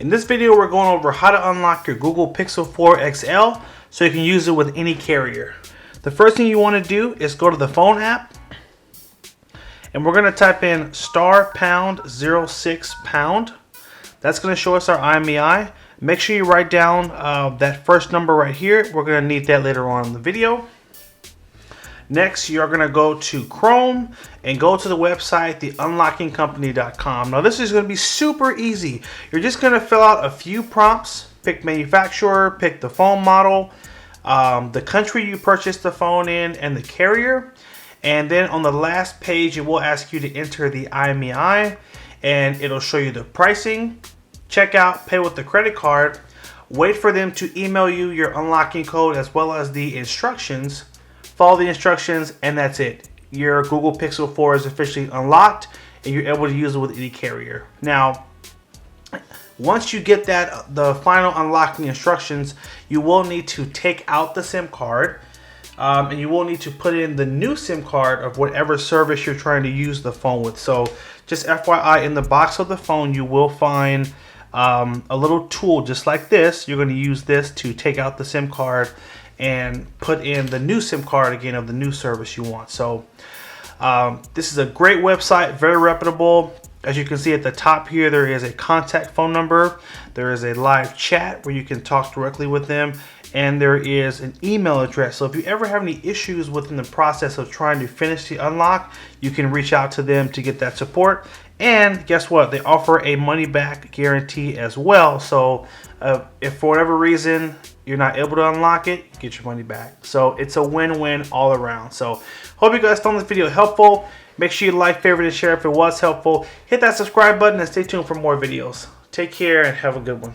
In this video, we're going over how to unlock your Google Pixel 4 XL so you can use it with any carrier. The first thing you want to do is go to the phone app, and we're going to type in *#06#. That's going to show us our IMEI. Make sure you write down that first number right here. We're going to need that later on in the video. Next, you're going to go to Chrome and go to the website, theunlockingcompany.com. Now, this is going to be super easy. You're just going to fill out a few prompts. Pick manufacturer, pick the phone model, the country you purchased the phone in, and the carrier. And then on the last page, it will ask you to enter the IMEI, and it'll show you the pricing. Check out, pay with the credit card. Wait for them to email you your unlocking code as well as the instructions. Follow the instructions, and that's it. Your Google Pixel 4 is officially unlocked, and you're able to use it with any carrier. Now, once you get the final unlocking instructions, you will need to take out the SIM card, and you will need to put in the new SIM card of whatever service you're trying to use the phone with. So, just FYI, in the box of the phone, you will find a little tool just like this. You're going to use this to take out the SIM card and put in the new SIM card again of the new service you want. So this is a great website, very reputable. As you can see at the top here, there is a contact phone number, there is a live chat where you can talk directly with them, and there is an email address. So if you ever have any issues within the process of trying to finish the unlock, you can reach out to them to get that support. And guess what? They offer a money back guarantee as well. So if for whatever reason you're not able to unlock it, you get your money back. So it's a win-win all around. So hope you guys found this video helpful. Make sure you like, favorite, and share if it was helpful. Hit that subscribe button and stay tuned for more videos. Take care and have a good one.